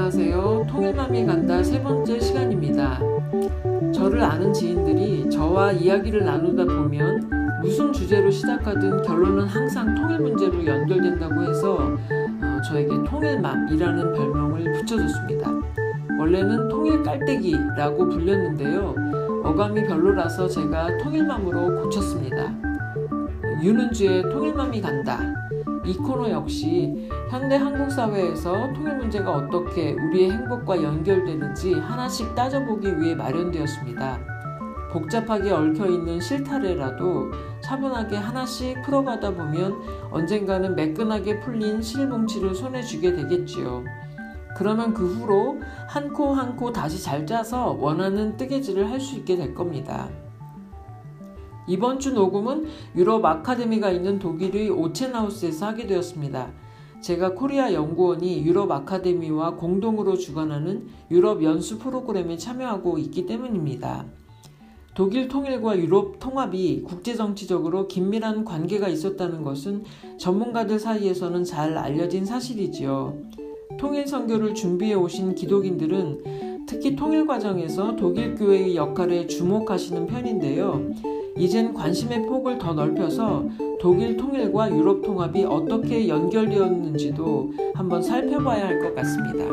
안녕하세요. 통일맘이 간다 세 번째 시간입니다. 저를 아는 지인들이 저와 이야기를 나누다 보면 무슨 주제로 시작하든 결론은 항상 통일 문제로 연결된다고 해서 저에게 통일맘이라는 별명을 붙여줬습니다. 원래는 통일 깔때기라고 불렸는데요. 어감이 별로라서 제가 통일맘으로 고쳤습니다. 윤은주의 통일맘이 간다. 이 코너 역시 현대 한국 사회에서 통일 문제가 어떻게 우리의 행복과 연결되는지 하나씩 따져보기 위해 마련되었습니다. 복잡하게 얽혀있는 실타래라도 차분하게 하나씩 풀어가다 보면 언젠가는 매끈하게 풀린 실뭉치를 손에 쥐게 되겠지요. 그러면 그 후로 한 코 한 코 다시 잘 짜서 원하는 뜨개질을 할 수 있게 될 겁니다. 이번 주 녹음은 유럽 아카데미가 있는 독일의 오첸하우스에서 하게 되었습니다. 제가 코리아 연구원이 유럽 아카데미와 공동으로 주관하는 유럽 연수 프로그램에 참여하고 있기 때문입니다. 독일 통일과 유럽 통합이 국제정치적으로 긴밀한 관계가 있었다는 것은 전문가들 사이에서는 잘 알려진 사실이지요. 통일 선교를 준비해 오신 기독인들은 특히 통일 과정에서 독일 교회의 역할에 주목하시는 편인데요. 이젠 관심의 폭을 더 넓혀서 독일 통일과 유럽 통합이 어떻게 연결되었는지도 한번 살펴봐야 할 것 같습니다.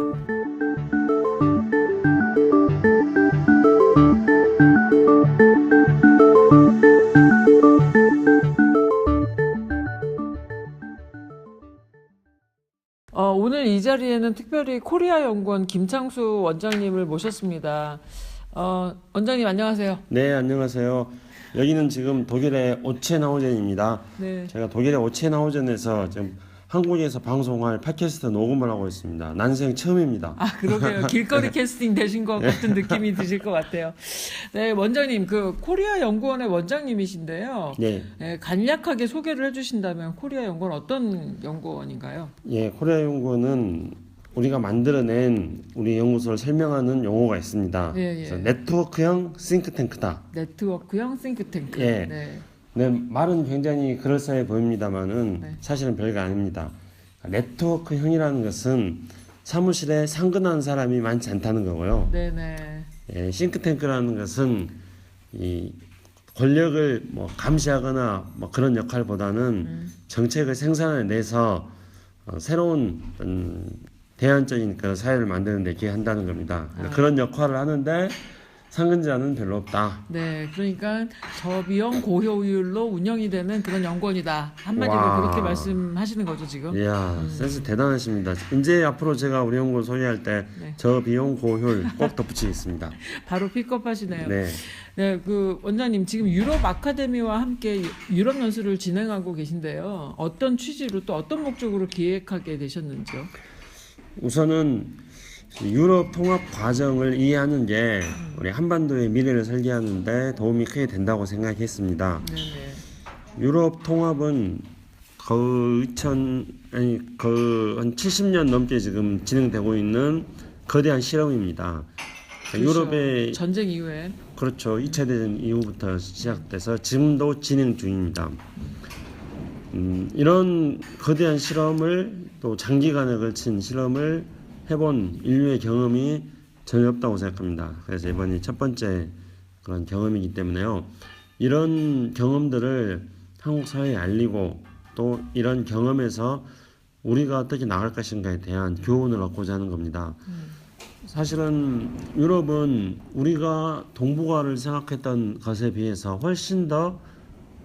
오늘 이 자리에는 특별히 코리아 연구원 김창수 원장님을 모셨습니다. 원장님 안녕하세요. 네, 안녕하세요. 여기는 지금 독일의 오첸하우젠입니다. 네. 제가 독일의 오첸하우젠에서 지금 한국에서 방송할 팟캐스트 녹음을 하고 있습니다. 난생 처음입니다. 아, 그러게요. 길거리 캐스팅 되신 것 같은 느낌이 드실 것 같아요. 네, 원장님, 그 코리아 연구원의 원장님이신데요. 네. 네, 간략하게 소개를 해주신다면 코리아 연구원 어떤 연구원인가요? 예, 코리아 연구원은 우리가 만들어낸 우리 연구소를 설명하는 용어가 있습니다. 예, 그래서 네트워크형 싱크탱크다. 네트워크형 싱크탱크. 예. 네. 네, 말은 굉장히 그럴싸해 보입니다만은 네. 사실은 별거 아닙니다. 네트워크형이라는 것은 사무실에 상근한 사람이 많지 않다는 거고요. 네네. 예, 싱크탱크라는 것은 이 권력을 뭐 감시하거나 뭐 그런 역할보다는 정책을 생산해내서 새로운 대안적인 그런 사회를 만드는 데 기여한다는 겁니다. 그런 역할을 하는데 상근자는 별로 없다. 네, 그러니까 저비용 고효율로 운영이 되는 그런 연구원이다. 한마디로 와. 그렇게 말씀하시는 거죠 지금? 이야, 센스 대단하십니다. 이제 앞으로 제가 우리 연구원 소개할 때 네. 저비용 고효율 꼭 덧붙이겠습니다. 바로 픽업하시네요. 네. 네, 그 원장님 지금 유럽 아카데미와 함께 유럽 연수를 진행하고 계신데요. 어떤 취지로 또 어떤 목적으로 기획하게 되셨는지요? 우선은 유럽 통합 과정을 이해하는 게 우리 한반도의 미래를 설계하는데 도움이 크게 된다고 생각했습니다. 네네. 유럽 통합은 거의 한 70년 넘게 지금 진행되고 있는 거대한 실험입니다. 그렇죠. 유럽의 전쟁 이후에 그렇죠. 2차 대전 이후부터 시작돼서 지금도 진행 중입니다. 이런 거대한 실험을 또 장기간에 걸친 실험을 해본 인류의 경험이 전혀 없다고 생각합니다. 그래서 이번이 첫 번째 그런 경험이기 때문에요. 이런 경험들을 한국 사회에 알리고 또 이런 경험에서 우리가 어떻게 나갈 것인가에 대한 교훈을 얻고자 하는 겁니다. 사실은 유럽은 우리가 동북아를 생각했던 것에 비해서 훨씬 더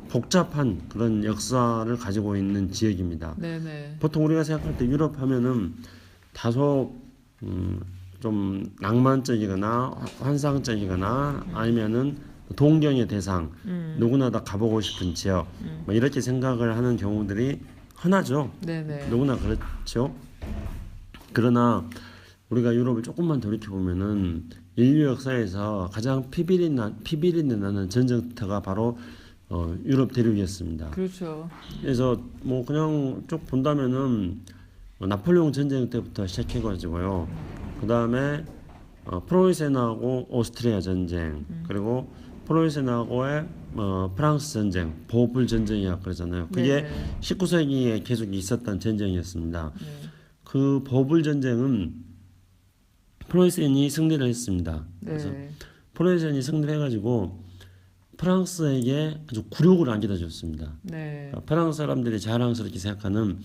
복잡한 그런 역사를 가지고 있는 지역입니다. 네네. 보통 우리가 생각할 때 유럽 하면은 다소 좀 낭만적이거나 환상적이거나 아니면은 동경의 대상, 누구나 다 가보고 싶은 지역, 뭐 이렇게 생각을 하는 경우들이 흔하죠. 네네. 누구나 그렇죠. 그러나 우리가 유럽을 조금만 돌이켜 보면은 인류 역사에서 가장 피비린내 나는 전쟁터가 바로 유럽 대륙이었습니다. 그렇죠. 그래서 뭐 그냥 쭉 본다면은 나폴레옹 전쟁 때부터 시작해가지고요. 그 다음에 프로이센하고 오스트리아 전쟁, 그리고 프로이센하고의 프랑스 전쟁, 보불 전쟁이라고 그러잖아요. 그게 네네. 19세기에 계속 있었던 전쟁이었습니다. 네. 그 보불 전쟁은 프로이센이 승리를 했습니다. 그래서 네. 프로이센이 승리를 해가지고 프랑스에게 아주 굴욕을 안겨다 줬습니다. 네. 프랑스 사람들이 자랑스럽게 생각하는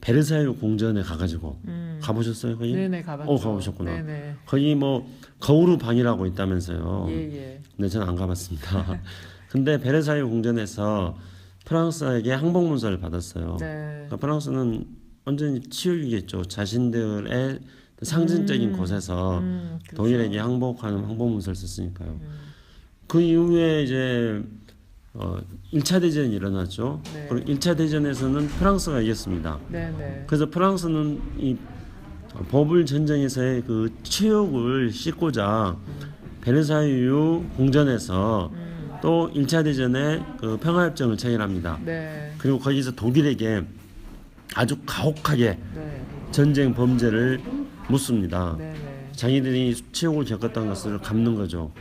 베르사유 궁전에 가가지고 가보셨어요 거기? 네네 가봤죠. 가보셨구나. 네네. 거기 뭐 거울의 방이라고 있다면서요. 예예. 근데 저는 안 가봤습니다. 근데 베르사유 궁전에서 프랑스에게 항복문서를 받았어요. 네. 그러니까 프랑스는 완전히 치욕이겠죠. 자신들의 상징적인 곳에서 그렇죠. 독일에게 항복하는 항복문서를 썼으니까요. 그 이후에 이제 1차 대전이 일어났죠. 네. 그리고 1차 대전에서는 프랑스가 이겼습니다. 네네. 그래서 프랑스는 이 버블 전쟁에서의 그 치욕을 씻고자 베르사유 궁전에서 또 1차 대전에 그 평화협정을 체결합니다. 네. 그리고 거기서 독일에게 아주 가혹하게 네. 전쟁 범죄를 묻습니다. 네네. 자기들이 치욕을 겪었던 것을 갚는 거죠.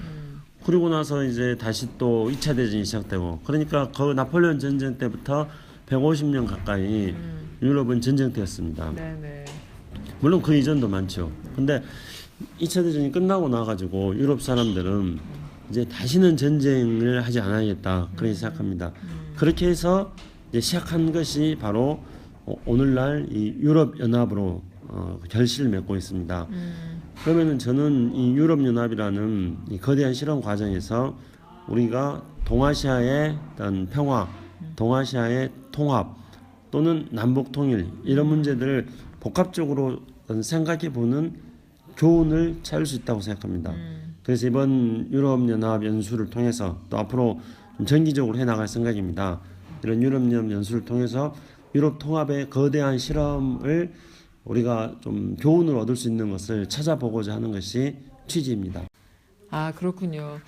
그리고 나서 이제 다시 또 2차 대전이 시작되고, 그러니까 그 나폴레옹 전쟁 때부터 150년 가까이 유럽은 전쟁터였습니다. 네네. 물론 그 이전도 많죠. 근데 2차 대전이 끝나고 나가지고 유럽 사람들은 이제 다시는 전쟁을 하지 않아야겠다 그렇게 생각합니다. 그렇게 해서 이제 시작한 것이 바로 오늘날 이 유럽 연합으로 결실을 맺고 있습니다. 그러면은 저는 이 유럽 연합이라는 이 거대한 실험 과정에서 우리가 동아시아의 어떤 평화, 동아시아의 통합 또는 남북 통일 이런 문제들을 복합적으로 생각해 보는 교훈을 찾을 수 있다고 생각합니다. 그래서 이번 유럽 연합 연수를 통해서 또 앞으로 좀 정기적으로 해 나갈 생각입니다. 이런 유럽 연합 연수를 통해서 유럽 통합의 거대한 실험을 우리가 좀 교훈을 얻을 수 있는 것을 찾아보고자 하는 것이 취지입니다. 아 그렇군요.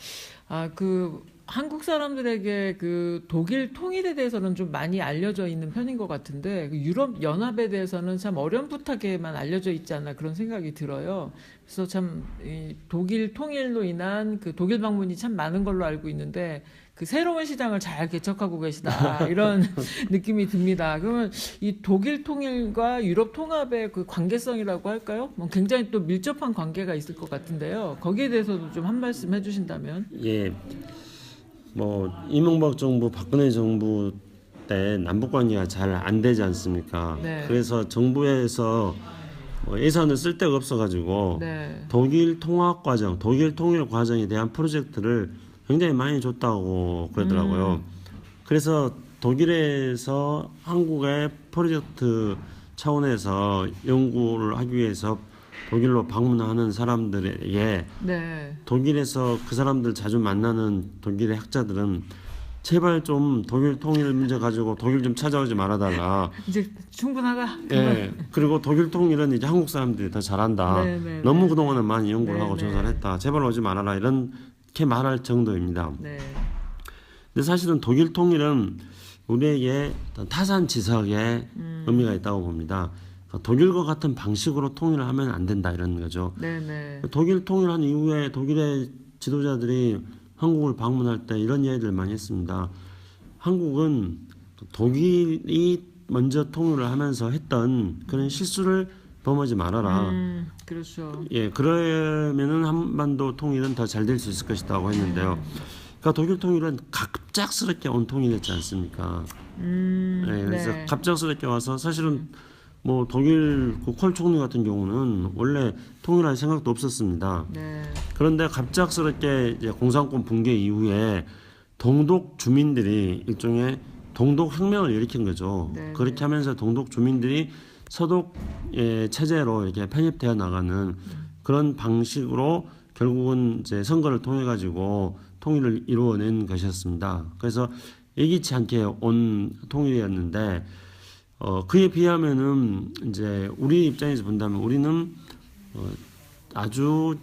그 한국 사람들에게 그 독일 통일에 대해서는 좀 많이 알려져 있는 편인 것 같은데 그 유럽 연합에 대해서는 참 어렴풋하게만 알려져 있지 않나 그런 생각이 들어요. 그래서 참 이 독일 통일로 인한 그 독일 방문이 참 많은 걸로 알고 있는데 그 새로운 시장을 잘 개척하고 계시다 이런 느낌이 듭니다. 그러면 이 독일 통일과 유럽 통합의 그 관계성이라고 할까요? 뭐 굉장히 또 밀접한 관계가 있을 것 같은데요. 거기에 대해서도 좀 한 말씀 해주신다면. 예, 뭐 이명박 정부, 박근혜 정부 때 남북 관계가 잘 안 되지 않습니까? 네. 그래서 정부에서 예산을 쓸 데가 없어가지고 네. 독일 통합 과정, 독일 통일 과정에 대한 프로젝트를 굉장히 많이 줬다고 그러더라고요. 그래서 독일에서 한국의 프로젝트 차원에서 연구를 하기 위해서 독일로 방문하는 사람들에게 네. 독일에서 그 사람들 자주 만나는 독일의 학자들은 제발 좀 독일 통일 문제 가지고 독일 좀 찾아오지 말아달라. 이제 충분하다. 예. 그리고 독일 통일은 이제 한국 사람들이 더 잘한다. 네, 네, 너무 네. 그동안은 많이 연구를 네, 하고 네. 조사를 했다. 제발 오지 말아라. 이렇게 말할 정도입니다. 네. 근데 사실은 독일 통일은 우리에게 어떤 타산지석의 의미가 있다고 봅니다. 그러니까 독일과 같은 방식으로 통일을 하면 안 된다 이런 거죠. 네네. 독일 통일한 이후에 독일의 지도자들이 한국을 방문할 때 이런 이야기를 많이 했습니다. 한국은 독일이 먼저 통일을 하면서 했던 그런 실수를 범하지 말아라. 그렇죠. 예, 그러면은 한반도 통일은 더 잘 될 수 있을 것이라고 했는데요. 그러니까 독일 통일은 갑작스럽게 온 통일이었지 않습니까? 예, 그래서 네. 갑작스럽게 와서 사실은 뭐 독일 그 콜 총리 같은 경우는 원래 통일할 생각도 없었습니다. 네. 그런데 갑작스럽게 이제 공산권 붕괴 이후에 동독 주민들이 일종의 동독 혁명을 일으킨 거죠. 네, 그렇게 하면서 동독 주민들이 서독 체제로 이렇게 편입되어 나가는 그런 방식으로 결국은 이제 선거를 통해 가지고 통일을 이루어낸 것이었습니다. 그래서 예기치 않게 온 통일이었는데 그에 비하면은 이제 우리 입장에서 본다면 우리는 아주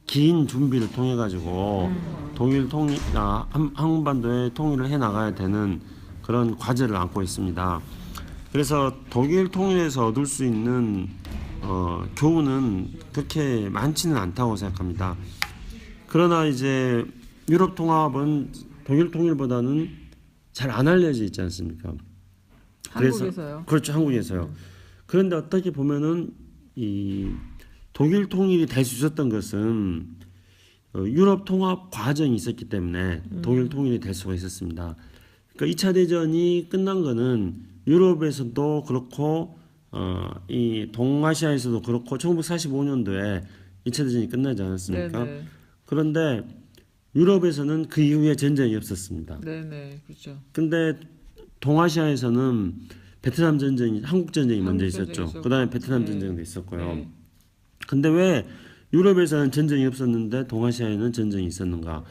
긴 준비를 통해 가지고 독일 통일, 한반도의 통일을 해 나가야 되는 그런 과제를 안고 있습니다. 그래서 독일 통일에서 얻을 수 있는 교훈은 그렇게 많지는 않다고 생각합니다. 그러나 이제 유럽 통합은 독일 통일보다는 잘 안 알려져 있지 않습니까? 한국에서요. 그렇죠, 한국에서요. 그런데 어떻게 보면은 이 독일 통일이 될 수 있었던 것은 유럽 통합 과정이 있었기 때문에 독일 통일이 될 수가 있었습니다. 그러니까 2차 대전이 끝난 거는 유럽에서도 그렇고 이 동아시아에서도 그렇고 1945년도에 2차 대전이 끝나지 않았습니까? 네네. 그런데 유럽에서는 그 이후에 전쟁이 없었습니다. 네네. 그렇죠. 근데 동아시아에서는 베트남 전쟁이, 한국 전쟁이 먼저 한국 전쟁이 있었죠. 있었고. 그다음에 베트남 네. 전쟁도 있었고요. 네. 근데 왜 유럽에서는 전쟁이 없었는데 동아시아에는 전쟁이 있었는가?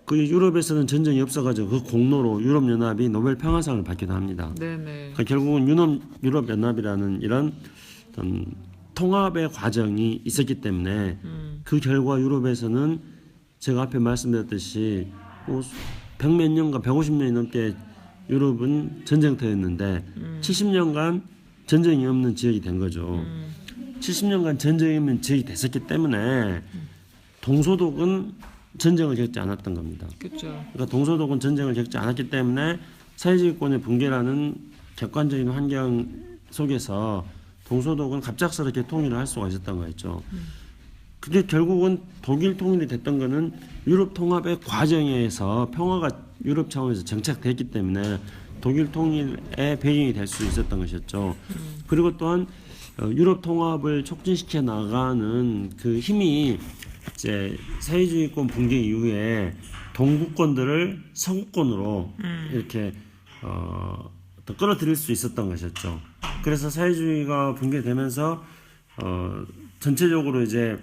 그 유럽에서는 전쟁이 없어가지고 그 공로로 유럽 연합이 노벨 평화상을 받기도 합니다. 네네. 그러니까 결국은 유럽 연합이라는 이런 어떤 통합의 과정이 있었기 때문에 그 결과 유럽에서는 제가 앞에 말씀드렸듯이 뭐 100몇 년간 150년이 넘게 유럽은 전쟁터였는데 70년간 전쟁이 없는 지역이 된 거죠. 70년간 전쟁이 없는 지역이 됐었기 때문에 동서독은 전쟁을 겪지 않았던 겁니다. 그렇죠. 그러니까 동서독은 전쟁을 겪지 않았기 때문에 사회주의권의 붕괴라는 객관적인 환경 속에서 동서독은 갑작스럽게 통일을 할 수가 있었던 거였죠. 그게 결국은 독일 통일이 됐던 거는 유럽 통합의 과정에서 평화가 유럽 차원에서 정착됐기 때문에 독일 통일의 배경이 될 수 있었던 것이었죠. 그리고 또한 유럽 통합을 촉진시켜 나가는 그 힘이 이제 사회주의권 붕괴 이후에 동구권들을 서구권으로 이렇게 더 끌어들일 수 있었던 것이었죠. 그래서 사회주의가 붕괴되면서 전체적으로 이제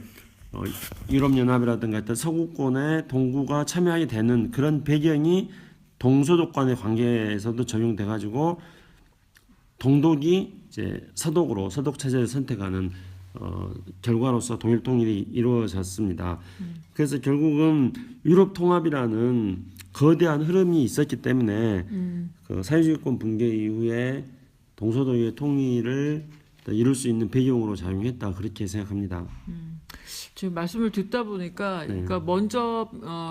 유럽 연합이라든가 했던 서구권의 동구가 참여하게 되는 그런 배경이 동서독 간의 관계에서도 적용돼 가지고 동독이 이제 서독으로 서독 체제를 선택하는 결과로서 독일 통일이 이루어졌습니다. 그래서 결국은 유럽 통합이라는 거대한 흐름이 있었기 때문에 그 사회주의권 붕괴 이후에 동서독의 통일을 이룰 수 있는 배경으로 작용했다 그렇게 생각합니다. 지금 말씀을 듣다 보니까, 그러니까 먼저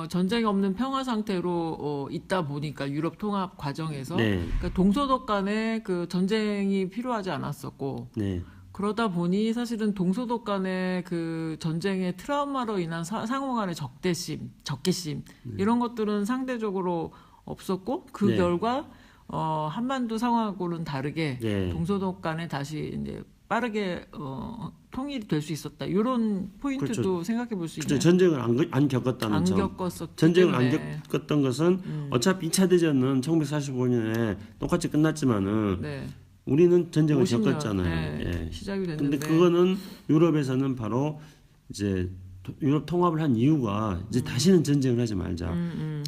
전쟁이 없는 평화 상태로 있다 보니까 유럽 통합 과정에서, 네. 그러니까 동서독 간에 그 전쟁이 필요하지 않았었고, 네, 그러다 보니 사실은 동서독 간의 그 전쟁의 트라우마로 인한 상호 간의 적개심 이런 것들은 상대적으로 없었고 그 네. 결과 한반도 상황하고는 다르게 네. 동서독 간에 다시 이제 빠르게 통일이 될 수 있었다. 이런 포인트도 그렇죠. 생각해 볼 수 그렇죠. 있네요. 전쟁을 안 겪었다는 안 점. 겪었었기 전쟁을 때문에. 안 겪었던 것은 어차피 2차 대전은 1945년에 똑같이 끝났지만은 네. 우리는 전쟁을 50년, 겪었잖아요. 네, 예. 시작이 됐는데. 근데 그거는 유럽에서는 바로 이제 유럽 통합을 한 이유가 이제 다시는 전쟁을 하지 말자.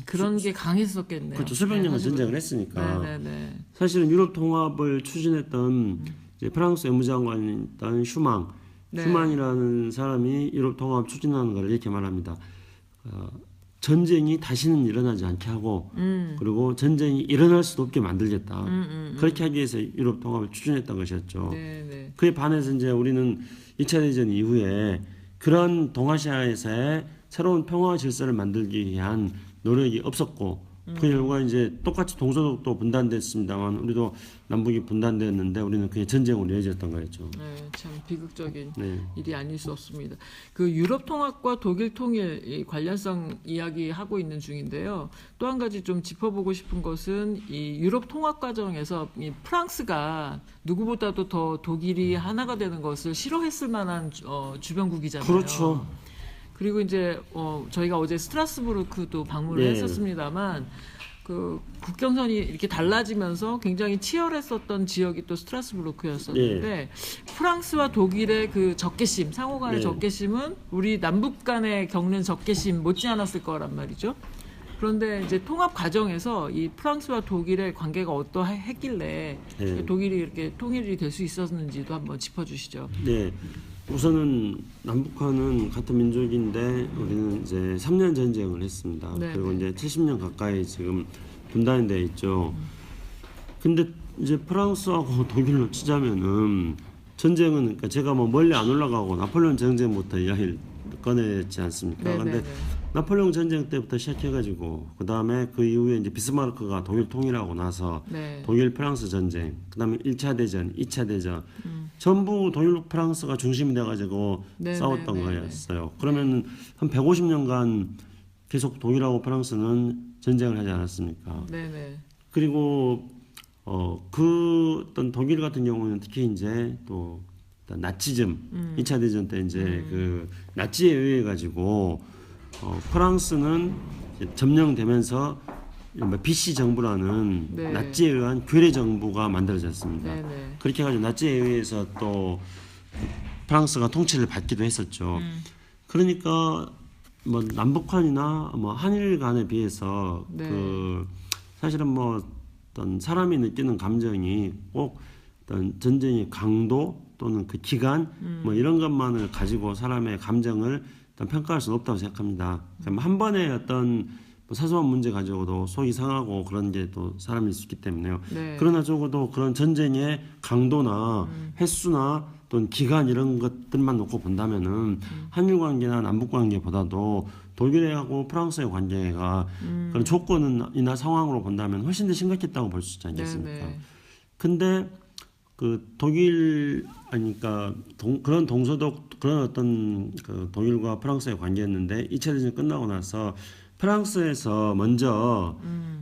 그런 게 강했었겠네요. 그렇죠. 수백 년간 전쟁을 했으니까. 네네네. 사실은 유럽 통합을 추진했던 이제 프랑스 외무장관이었던 슈망, 네. 슈만이라는 사람이 유럽 통합 추진하는 걸 이렇게 말합니다. 전쟁이 다시는 일어나지 않게 하고 그리고 전쟁이 일어날 수도 없게 만들겠다. 그렇게 하기 위해서 유럽 통합을 추진했던 것이었죠. 네네. 그에 반해서 이제 우리는 2차 대전 이후에 그런 동아시아에서의 새로운 평화 질서를 만들기 위한 노력이 없었고 그 결과 이제 똑같이 동서독도 분단됐습니다만 우리도 남북이 분단되었는데 우리는 그게 전쟁으로 이어졌던 거였죠. 네, 참 비극적인 네. 일이 아닐 수 없습니다. 그 유럽 통합과 독일 통일 이 관련성 이야기하고 있는 중인데요. 또 한 가지 좀 짚어보고 싶은 것은 이 유럽 통합 과정에서 이 프랑스가 누구보다도 더 독일이 하나가 되는 것을 싫어했을 만한 주변국이잖아요. 그렇죠. 그리고 이제 저희가 어제 스트라스부르크도 방문을 네. 했었습니다만 그 국경선이 이렇게 달라지면서 굉장히 치열했었던 지역이 또 스트라스부르크였었는데 프랑스와 독일의 그 적개심, 상호 간의 네. 적개심은 우리 남북 간에 겪는 적개심 못지않았을 거란 말이죠. 그런데 이제 통합 과정에서 이 프랑스와 독일의 관계가 어떠했길래 네. 독일이 이렇게 통일이 될 수 있었는지도 한번 짚어주시죠. 네. 우선은 남북한은 같은 민족인데 우리는 이제 3년 전쟁을 했습니다. 네, 그리고 네. 이제 70년 가까이 지금 분단이 돼 있죠. 근데 이제 프랑스하고 독일로 치자면은 전쟁은 그러니까 제가 뭐 멀리 안 올라가고 나폴레옹 전쟁부터 이야기를 꺼냈지 않습니까? 네, 근데 네, 나폴레옹 전쟁 때부터 시작해가지고 그 다음에 그 이후에 이제 비스마르크가 독일 통일하고 나서 네. 독일 프랑스 전쟁, 그 다음에 1차 대전, 2차 대전 전부 독일 프랑스가 중심이 돼가지고 네, 싸웠던 네, 네, 거였어요. 그러면 한 150년간 계속 독일하고 프랑스는 전쟁을 하지 않았습니까? 네, 네. 그리고 그 어떤 독일 같은 경우는 특히 이제 또 어떤 나치즘 2차 대전 때 이제 그 나치에 의해 가지고 프랑스는 이제 점령되면서 이른바 BC 정부라는 네. 나치에 의한 괴뢰 정부가 만들어졌습니다. 네, 네. 그렇게 해가지고 나치에 의해서 또 프랑스가 통치를 받기도 했었죠. 그러니까 뭐 남북한이나 뭐 한일 간에 비해서 네. 그 사실은 뭐 어떤 사람이 느끼는 감정이 꼭 어떤 전쟁의 강도 또는 그 기간 뭐 이런 것만을 가지고 사람의 감정을 일단 평가할 수는 없다고 생각합니다. 그럼 한 번에 어떤 뭐 사소한 문제 가지고도 속이 상하고 그런 게 또 사람일 수 있기 때문에요. 네. 그러나 적어도 그런 전쟁의 강도나 횟수나 또는 기간 이런 것들만 놓고 본다면은 한일 관계나 남북 관계보다도 독일하고 프랑스의 관계가 그런 조건이나 상황으로 본다면 훨씬 더 심각했다고 볼 수 있지 않겠습니까? 네, 네. 근데 그 독일 아니까 그런 동서독 그런 어떤 그 독일과 프랑스의 관계였는데 2차 대전 끝나고 나서 프랑스에서 먼저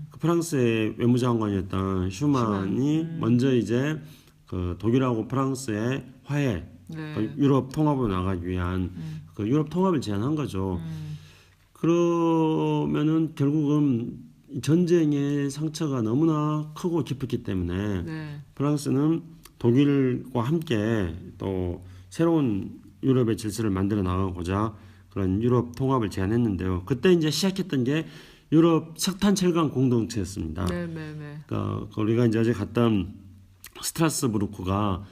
그 프랑스의 외무장관이었던 슈만이 먼저 이제 그 독일하고 프랑스의 화해, 네. 그 유럽 통합으로 나가기 위한 그 유럽 통합을 제안한 거죠. 그러면은 결국은 전쟁의 상처가 너무나 크고 깊었기 때문에 네. 프랑스는 독일과 함께 또 새로운 유럽의 질서를 만들어 나가고자 그런 유럽 통합을 제안했는데요. 그때 이제 시작했던 게 유럽 석탄 철강 공동체였습니다. 네, 네, 네. 그러니까 우리가 이제 어제 갔던 스트라스부르크가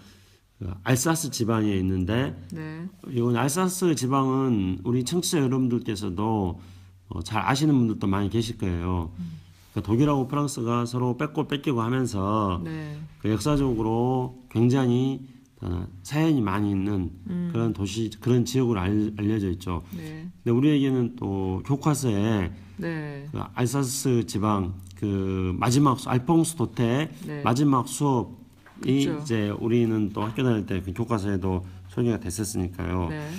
그 알사스 지방에 있는데 네. 이건 알사스 지방은 우리 청취자 여러분들께서도 잘 아시는 분들도 많이 계실 거예요. 그러니까 독일하고 프랑스가 서로 뺏고 뺏기고 하면서 네. 그 역사적으로 굉장히 사연이 많이 있는 그런 도시 그런 지역으로 알려져 있죠. 네. 근데 우리에게는 또 교과서에 네. 그 알사스 지방 그 마지막 알퐁스 도태 네. 마지막 수업이 그쵸. 이제 우리는 또 학교 다닐 때 그 교과서에도 소개가 됐었으니까요. 네.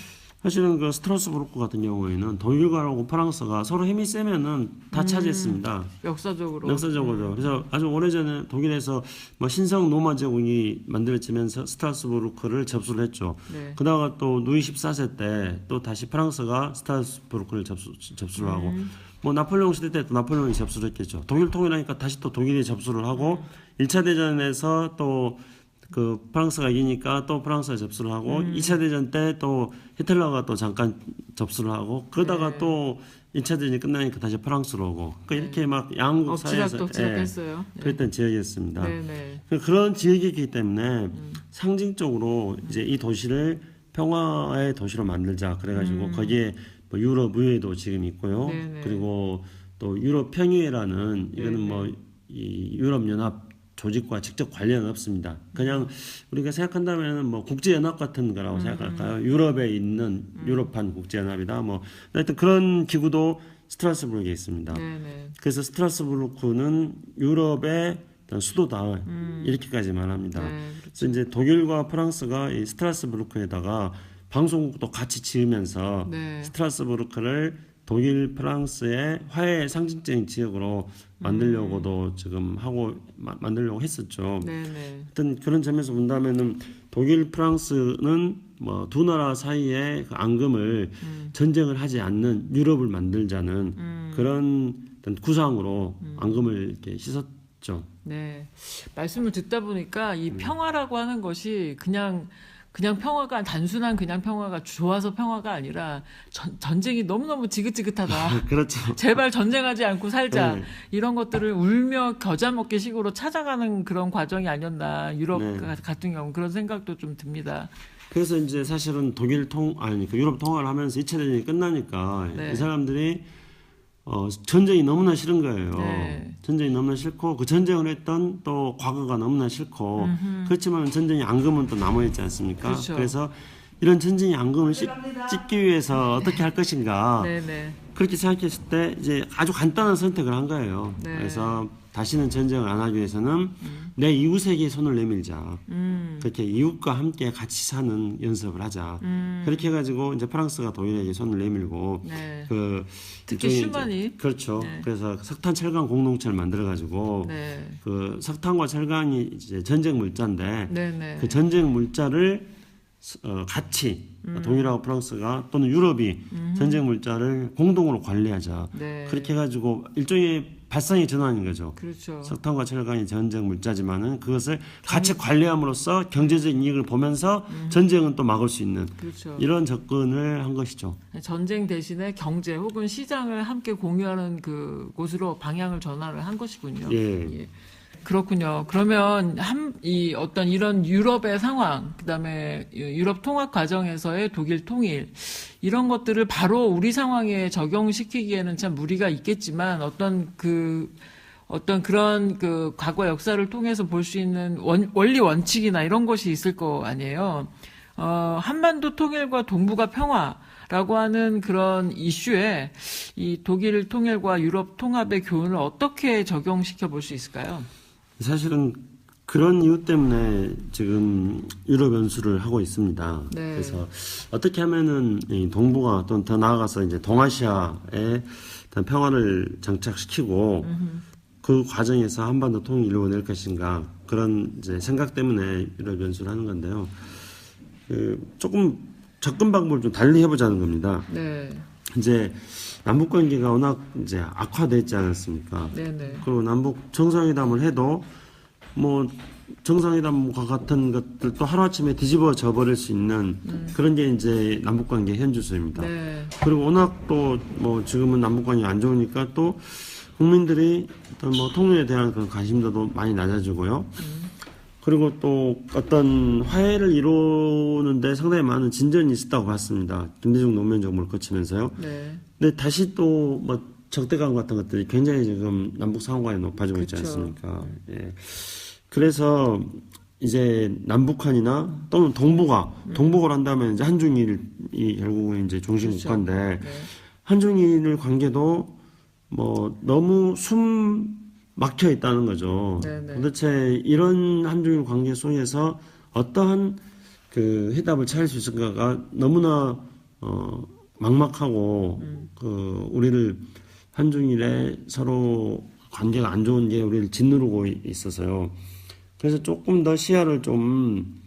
사실은 그 스트라스부르크 같은 경우에는 독일과하고 프랑스가 서로 힘이 세면은 다 차지했습니다. 역사적으로. 역사적으로. 그래서 아주 오래전에 독일에서 뭐 신성 로마 제국이 만들어지면서 스트라스부르크를 접수를 했죠. 네. 그다가 또 루이 14세 때 또 다시 프랑스가 스트라스부르크를 접수를 하고 뭐 나폴레옹 시대 때 또 나폴레옹이 접수를 했겠죠. 독일 통일하니까 다시 또 독일이 접수를 하고 1차 대전에서 또 그 프랑스가 이기니까 또 프랑스가 접수를 하고 2차 대전 때 또 히틀러가 또 잠깐 접수를 하고 그러다가 네. 또 2차 대전이 끝나니까 다시 프랑스로 오고 그러니까 이렇게 막 양국 사이에서 엎치락뒤치락했어요. 네. 그랬던 지역이었습니다. 네, 네. 그런 지역이기 때문에 상징적으로 이제 이 도시를 평화의 도시로 만들자 그래가지고 거기에 뭐 유럽 의회도 지금 있고요. 네네. 그리고 또 유럽 평의회라는 이거는 네네. 뭐 이 유럽 연합 조직과 직접 관련은 없습니다. 그냥 우리가 생각한다면 뭐 국제연합 같은 거라고 생각할까요? 유럽에 있는 유럽판 국제연합이다. 뭐 하여튼 그런 기구도 스트라스부르크에 있습니다. 네, 네. 그래서 스트라스부르크는 유럽의 어떤 수도다 이렇게까지 말합니다. 네, 그래서 이제 독일과 프랑스가 이 스트라스부르크에다가 방송국도 같이 지으면서 네. 스트라스부르크를 독일 프랑스의 화해의 상징적인 지역으로 만들려고도 지금 하고 만들려고 했었죠. 네, 네. 하여튼 그런 점에서 본다면은 독일 프랑스는 뭐 두 나라 사이의 그 앙금을 전쟁을 하지 않는 유럽을 만들자는 그런 어떤 구상으로 앙금을 이렇게 씻었죠. 네. 말씀을 듣다 보니까 이 평화라고 하는 것이 그냥 평화가 단순한 그냥 평화가 좋아서 평화가 아니라 전쟁이 너무너무 지긋지긋하다. 그렇죠. 제발 전쟁하지 않고 살자. 네. 이런 것들을 울며 겨자 먹기 식으로 찾아가는 그런 과정이 아니었나. 유럽 네. 같은 경우 그런 생각도 좀 듭니다. 그래서 이제 사실은 그 유럽 통화를 하면서 2차 대전이 끝나니까 네. 이 사람들이 전쟁이 너무나 싫은 거예요. 네. 전쟁이 너무나 싫고 그 전쟁을 했던 또 과거가 너무나 싫고 그렇지만 전쟁의 앙금은 또 남아있지 않습니까? 그렇죠. 그래서 이런 전쟁의 앙금을 찍기 위해서 어떻게 할 것인가 네네. 그렇게 생각했을 때 이제 아주 간단한 선택을 한 거예요. 네. 그래서 다시는 전쟁을 안 하기 위해서는 내 이웃에게 손을 내밀자. 그렇게 이웃과 함께 같이 사는 연습을 하자. 그렇게 해가지고 이제 프랑스가 독일에게 손을 내밀고 네. 그 특히 일종의 슈만이. 이제 그렇죠. 네. 그래서 석탄 철강 공동체를 만들어가지고 네. 그 석탄과 철강이 이제 전쟁 물자인데 네네. 그 전쟁 물자를 같이 동일하고 프랑스가 또는 유럽이 전쟁 물자를 공동으로 관리하자. 네. 그렇게 해가지고 일종의 발상의 전환인 거죠. 그렇죠. 석탄과 철강이 전쟁 물자지만은 그것을 같이 관리함으로써 경제적인 이익을 보면서 전쟁은 또 막을 수 있는 그렇죠. 이런 접근을 한 것이죠. 전쟁 대신에 경제 혹은 시장을 함께 공유하는 그 곳으로 방향을 전환을 한 것이군요. 예. 그렇군요. 그러면 이 어떤 이런 유럽의 상황, 그다음에 유럽 통합 과정에서의 독일 통일 이런 것들을 바로 우리 상황에 적용시키기에는 참 무리가 있겠지만 어떤 그런 그 과거 역사를 통해서 볼 수 있는 원리 원칙이나 이런 것이 있을 거 아니에요. 한반도 통일과 동북아 평화라고 하는 그런 이슈에 이 독일 통일과 유럽 통합의 교훈을 어떻게 적용시켜 볼 수 있을까요? 사실은 그런 이유 때문에 지금 유럽 연수를 하고 있습니다. 네. 그래서 어떻게 하면은 이 동북아 또는 더 나아가서 이제 동아시아에 어떤 평화를 장착시키고 그 과정에서 한반도 통일을 이루어낼 것인가 그런 이제 생각 때문에 유럽 연수를 하는 건데요. 조금 접근 방법을 좀 달리 해보자는 겁니다. 네. 이제 남북 관계가 워낙 이제 악화됐지 않았습니까? 네네. 그리고 남북 정상회담을 해도 뭐 정상회담과 같은 것들도 하루아침에 뒤집어져 버릴 수 있는 그런 게 이제 남북 관계 현주소입니다. 네. 그리고 워낙 또 뭐 지금은 남북 관계가 안 좋으니까 또 국민들이 어떤 뭐 통일에 대한 그런 관심도도 많이 낮아지고요. 그리고 또 어떤 화해를 이루는데 상당히 많은 진전이 있었다고 봤습니다. 김대중 노무현 정부를 거치면서요. 네. 근데 다시 또 뭐 적대감 같은 것들이 굉장히 지금 남북 상호간에 높아지고 있지 그쵸. 않습니까? 예. 그래서 이제 남북한이나 또는 동북아를 한다면 이제 한중일이 결국은 이제 중심 그렇죠. 국가인데 네. 한중일 관계도 뭐 너무 숨 막혀 있다는 거죠. 네네. 도대체 이런 한중일 관계 속에서 어떠한 그 해답을 찾을 수 있을까가 너무나 막막하고 우리를 한중일에 서로 관계가 안 좋은 게 우리를 짓누르고 있어서요. 그래서 조금 더 시야를 좀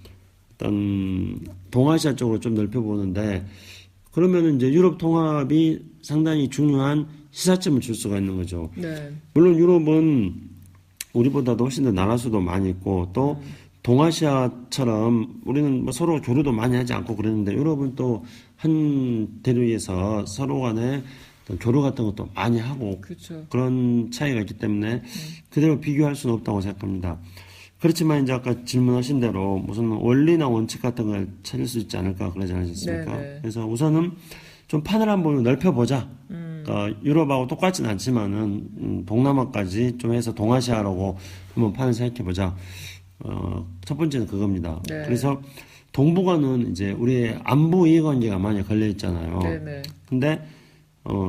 어떤 동아시아 쪽으로 좀 넓혀보는데 그러면 이제 유럽 통합이 상당히 중요한 시사점을 줄 수가 있는 거죠. 네. 물론 유럽은 우리보다도 훨씬 더 나라 수도 많이 있고 또 동아시아처럼 우리는 뭐 서로 교류도 많이 하지 않고 그랬는데 유럽은 또 한 대륙에서 서로 간에 교류 같은 것도 많이 하고 그렇죠. 그런 차이가 있기 때문에 그대로 비교할 수는 없다고 생각합니다. 그렇지만 이제 아까 질문하신 대로 무슨 원리나 원칙 같은 걸 찾을 수 있지 않을까 그러지 않으셨습니까? 네네. 그래서 우선은 좀 판을 한번 넓혀보자. 그러니까 유럽하고 똑같진 않지만은 동남아까지 좀 해서 동아시아라고 한번 판을 생각해보자. 첫 번째는 그겁니다. 네. 그래서 동북아는 이제 우리의 안보 이해관계가 많이 걸려 있잖아요. 네네. 근데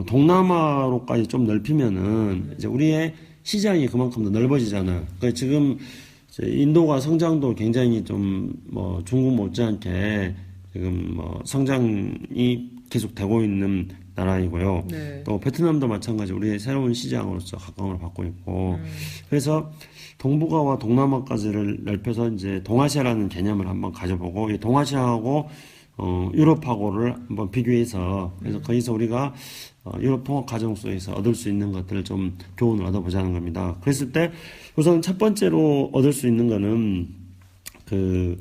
동남아로까지 좀 넓히면은 이제 우리의 시장이 그만큼 더 넓어지잖아요. 그러니까 지금 이제 인도가 성장도 굉장히 좀 뭐 중국 못지않게 지금 뭐 성장이 계속 되고 있는 나라이고요. 네. 또 베트남도 마찬가지 우리의 새로운 시장으로서 각광을 받고 있고 그래서 동북아와 동남아까지를 넓혀서 이제 동아시아라는 개념을 한번 가져보고 이 동아시아하고 유럽하고를 한번 비교해서 그래서 거기서 우리가 유럽 통합 과정 속에서 얻을 수 있는 것들을 좀 교훈을 얻어보자는 겁니다. 그랬을 때 우선 첫 번째로 얻을 수 있는 거는 그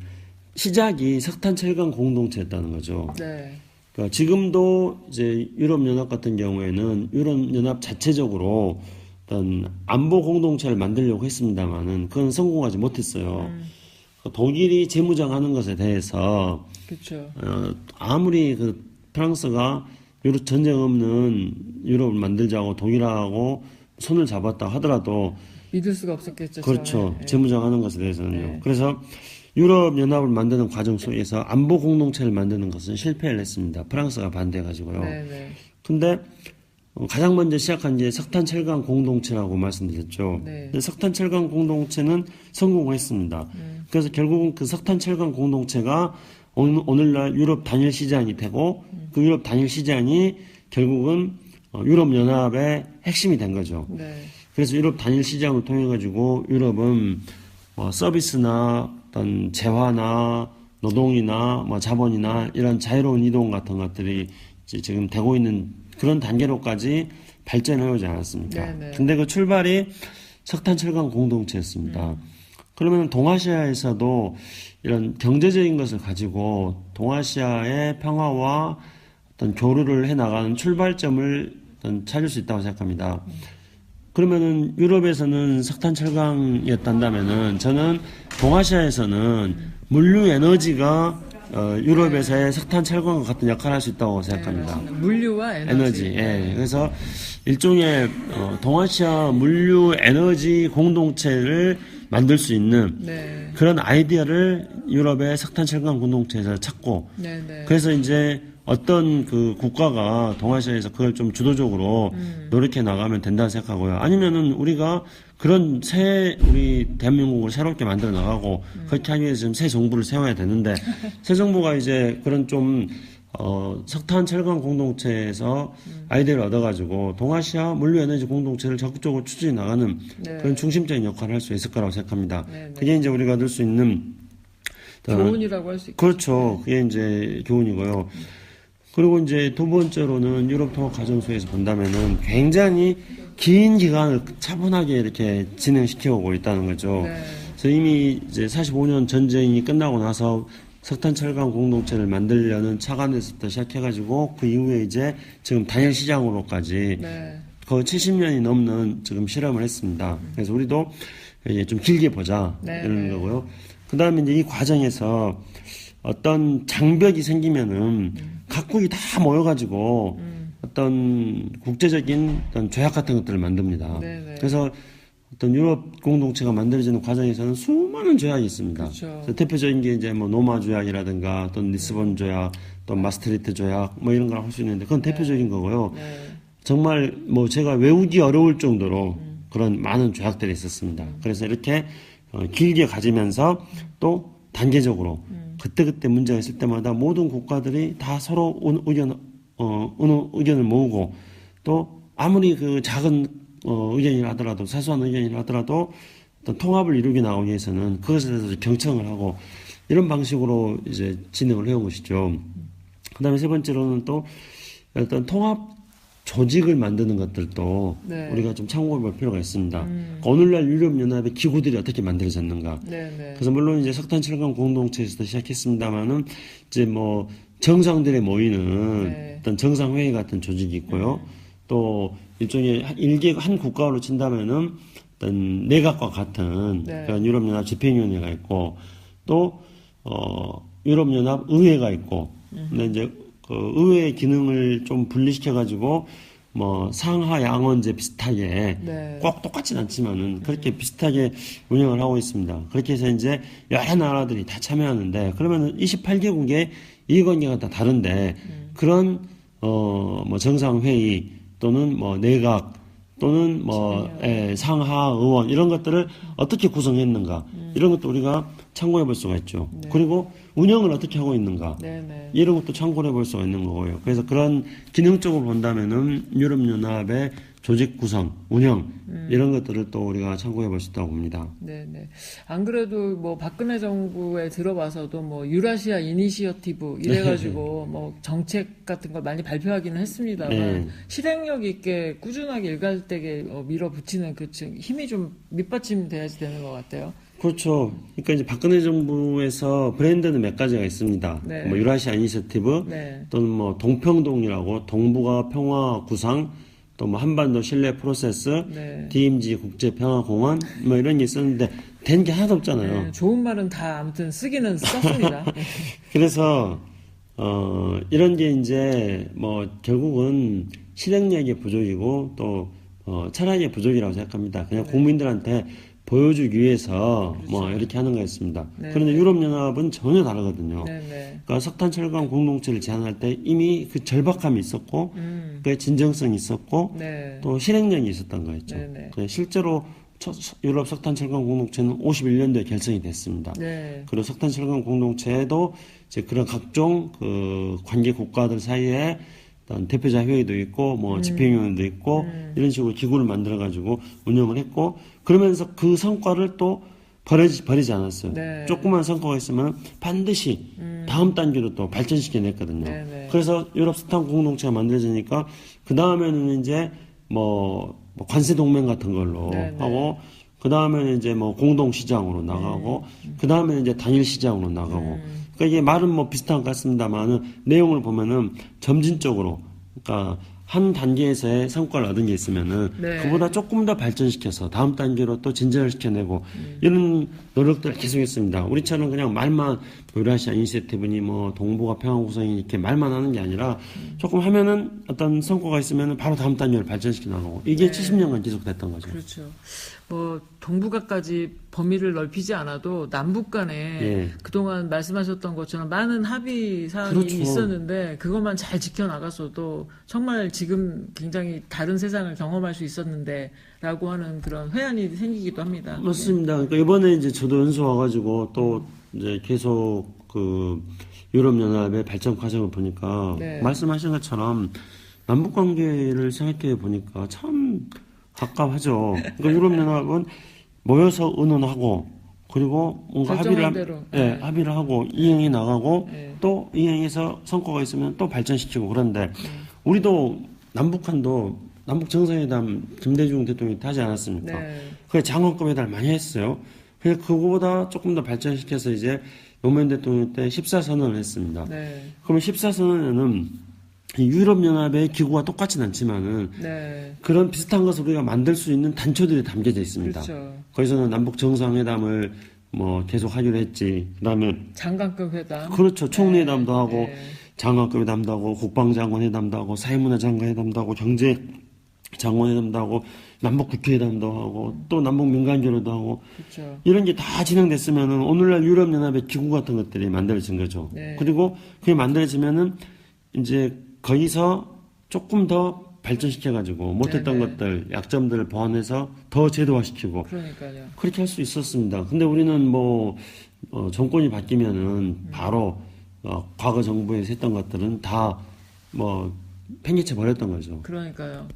시작이 석탄 철강 공동체였다는 거죠. 네. 그러니까 지금도 이제 유럽연합 같은 경우에는 유럽연합 자체적으로 어떤 안보 공동체를 만들려고 했습니다만은 그건 성공하지 못했어요. 독일이 재무장하는 것에 대해서 그렇죠. 아무리 그 프랑스가 유럽 전쟁 없는 유럽을 만들자고 독일하고 손을 잡았다 하더라도 믿을 수가 없었겠죠. 그렇죠. 처음에. 재무장하는 것에 대해서는요. 네. 그래서 유럽 연합을 만드는 과정 속에서 안보 공동체를 만드는 것은 실패를 했습니다. 프랑스가 반대해가지고요. 네네. 근데 가장 먼저 시작한 게 석탄 철강 공동체라고 말씀드렸죠. 네. 근데 석탄 철강 공동체는 성공을 했습니다. 그래서 결국은 그 석탄 철강 공동체가 오늘날 유럽 단일 시장이 되고 그 유럽 단일 시장이 결국은 유럽 연합의 핵심이 된 거죠. 네. 그래서 유럽 단일 시장을 통해 가지고 유럽은 서비스나 어떤 재화나 노동이나 자본이나 이런 자유로운 이동 같은 것들이 지금 되고 있는 그런 단계로까지 발전해 오지 않았습니까? 네네. 근데 그 출발이 석탄 철강 공동체였습니다. 그러면 동아시아에서도 이런 경제적인 것을 가지고 동아시아의 평화와 어떤 교류를 해 나가는 출발점을 찾을 수 있다고 생각합니다. 그러면은 유럽에서는 석탄 철강이었단다면은 저는 동아시아에서는 물류 에너지가 유럽에서의 석탄 철강과 같은 역할을 할 수 있다고 생각합니다. 네, 물류와 에너지. 예. 그래서 일종의 동아시아 물류 에너지 공동체를 만들 수 있는 네. 그런 아이디어를 유럽의 석탄 철강 공동체에서 찾고 네네. 그래서 이제 어떤 그 국가가 동아시아에서 그걸 좀 주도적으로 노력해 나가면 된다고 생각하고요. 아니면은 우리가 그런 우리 대한민국을 새롭게 만들어 나가고 그렇게 하기 위해서 지금 새 정부를 세워야 되는데 새 정부가 이제 그런 좀 석탄 철강 공동체에서 아이디어를 얻어가지고 동아시아 물류 에너지 공동체를 적극적으로 추진해 나가는 네. 그런 중심적인 역할을 할 수 있을 거라고 생각합니다. 네, 네. 그게 이제 우리가 얻을 수 있는 교훈이라고 할 수 있겠죠. 그렇죠. 그게 이제 교훈이고요. 그리고 이제 두 번째로는 유럽 통합 과정 속에서 본다면은 굉장히 긴 기간을 차분하게 이렇게 진행시켜 오고 있다는 거죠. 네. 그래서 이미 이제 45년 전쟁이 끝나고 나서 석탄 철강 공동체를 만들려는 차관에서부터 시작해가지고 그 이후에 이제 지금 단일 시장으로까지 네. 거의 70년이 넘는 지금 실험을 했습니다. 그래서 우리도 이제 좀 길게 보자 네, 이런 네. 거고요. 그 다음에 이제 이 과정에서 어떤 장벽이 생기면은 각국이 다 모여가지고 어떤 국제적인 어떤 조약 같은 것들을 만듭니다. 네, 네. 그래서 어떤 유럽 공동체가 만들어지는 과정에서는 수많은 조약이 있습니다. 그렇죠. 그래서 대표적인 게 이제 노마 조약이라든가 또 리스본 조약, 또 마스트리트 조약 이런 걸 할 수 있는데 그건 대표적인 거고요. 네. 정말 제가 외우기 어려울 정도로 그런 많은 조약들이 있었습니다. 그래서 이렇게 길게 가지면서 또 단계적으로 그때그때 문제가 있을 때마다 모든 국가들이 다 서로 의견을 모으고 또 아무리 그 작은 의견이라 하더라도 사소한 의견이라 하더라도 어떤 통합을 이루게 나오기 위해서는 그것에 대해서 경청을 하고 이런 방식으로 이제 진행을 해온 것이죠. 그다음에 세 번째로는 또 어떤 통합 조직을 만드는 것들도 네. 우리가 좀 참고해 볼 필요가 있습니다. 오늘날 유럽연합의 기구들이 어떻게 만들어졌는가. 네. 네. 그래서 물론 이제 석탄 철강 공동체에서도 시작했습니다만은 이제 정상들이 모이는 네. 어떤 정상회의 같은 조직이 있고요. 또 일종의 한 국가로 친다면은 어떤 내각과 같은 네. 그런 유럽연합 집행위원회가 있고 또 유럽연합 의회가 있고 근데 이제 그 의회의 기능을 좀 분리시켜 가지고 상하 양원제 비슷하게 네. 꼭 똑같진 않지만은 그렇게 비슷하게 운영을 하고 있습니다. 그렇게 해서 이제 여러 나라들이 다 참여하는데 그러면은 28개국의 이해관계가 다 다른데 그런 정상회의 또는 내각 또는 상하 의원 이런 것들을 어떻게 구성했는가 이런 것도 우리가 참고해 볼 수가 있죠. 네. 그리고 운영을 어떻게 하고 있는가 네네. 이런 것도 참고해 볼 수가 있는 거고요. 그래서 그런 기능적으로 본다면은 유럽연합의 조직 구성, 운영 이런 것들을 또 우리가 참고해 볼 수 있다고 봅니다. 네네. 안 그래도 박근혜 정부에 들어봐서도 유라시아 이니시어티브 이래가지고 정책 같은 걸 많이 발표하기는 했습니다만 네. 실행력 있게 꾸준하게 일관되게 밀어붙이는 그 힘이 좀 밑받침돼야지 되는 것 같아요. 그렇죠. 그러니까 이제 박근혜 정부에서 브랜드는 몇 가지가 있습니다. 네. 유라시아 이니셔티브 네. 또는 동평동이라고 동북아 평화 구상 또 한반도 신뢰 프로세스 네. DMZ 국제평화공원 이런 게 있었는데 된 게 하나도 없잖아요. 네, 좋은 말은 다 아무튼 쓰기는 썼습니다. 그래서 이런 게 이제 결국은 실행력의 부족이고 또 철학의 부족이라고 생각합니다. 그냥 국민들한테 보여주기 위해서 그렇죠. 뭐 이렇게 하는 거였습니다. 네. 그런데 유럽연합은 전혀 다르거든요. 네네. 그러니까 석탄 철강 공동체를 제안할 때 이미 그 절박함이 있었고, 그 진정성이 있었고, 네. 또 실행력이 있었던 거였죠. 네네. 실제로 유럽 석탄 철강 공동체는 51년도에 결성이 됐습니다. 네. 그리고 석탄 철강 공동체도 이제 그런 각종 그 관계 국가들 사이에 어떤 대표자 회의도 있고 뭐 집행위원회도 있고 이런 식으로 기구를 만들어 가지고 운영을 했고, 그러면서 그 성과를 또 버리지 않았어요. 네. 조그만 성과가 있으면 반드시 다음 단계로 또 발전시켜 냈거든요. 네네. 그래서 유럽 석탄 공동체가 만들어지니까 그 다음에는 이제 뭐 관세 동맹 같은 걸로 네네. 하고, 그 다음에는 이제 뭐 공동 시장으로 나가고, 그 다음에는 이제 단일 시장으로 나가고. 그러니까 이게 말은 뭐 비슷한 것 같습니다만은 내용을 보면은 점진적으로, 그러니까 한 단계에서의 성과를 얻은 게 있으면은 네. 그보다 조금 더 발전시켜서 다음 단계로 또 진전을 시켜내고 이런 노력들을 계속했습니다. 우리처럼 그냥 말만 유라시아 이니시애티브니 뭐 동북아 평화 구성이 이렇게 말만 하는 게 아니라 조금 하면은 어떤 성과가 있으면은 바로 다음 단계를 발전시켜 나가고, 이게 70년간 계속됐던 거죠. 그렇죠. 뭐 동북아까지 범위를 넓히지 않아도 남북 간에 예. 그동안 말씀하셨던 것처럼 많은 합의 사항이 그렇죠. 있었는데 그것만 잘 지켜나갔어도 정말 지금 굉장히 다른 세상을 경험할 수 있었는데 라고 하는 그런 회한이 생기기도 합니다. 맞습니다. 그러니까 이번에 이제 저도 연수 와가지고 또 이제 계속 그 유럽연합의 발전 과정을 보니까 네. 말씀하신 것처럼 남북 관계를 생각해 보니까 참 가깝하죠. 그러니까 유럽연합은 모여서 의논하고, 그리고 뭔가 결정한 대로. 네. 합의를 하고 이행해 나가고, 네. 또 이행해서 성과가 있으면 또 발전시키고. 그런데 우리도 남북한도 남북 정상회담 김대중 대통령이 하지 않았습니까? 네. 그 장관급 회담을 많이 했어요. 그래서 그거보다 조금 더 발전시켜서 이제 노무현 대통령 때 14선언을 했습니다. 네. 그러면 14선언에는 유럽연합의 기구가 똑같진 않지만은 네. 그런 비슷한 것을 우리가 만들 수 있는 단초들이 담겨져 있습니다. 그렇죠. 거기서는 남북 정상회담을 뭐 계속 하기로 했지. 그다음에 장관급 회담. 그렇죠. 총리회담도 하고, 네. 장관급 회담도 하고, 국방장관 회담도 하고, 사회문화 장관 회담도 하고, 경제 장관 회담도 하고, 남북 국회회담도 하고, 또 남북 민간교류도 하고, 그렇죠. 이런 게 다 진행됐으면은 오늘날 유럽연합의 기구 같은 것들이 만들어진 거죠. 네. 그리고 그게 만들어지면은 이제 거기서 조금 더 발전시켜가지고 못했던 네네. 것들, 약점들을 보완해서 더 제도화시키고 그러니까요. 그렇게 할 수 있었습니다. 근데 우리는 뭐 정권이 바뀌면은 바로 과거 정부에서 했던 것들은 다 뭐 팽개쳐 버렸던 거죠. 그러니까요.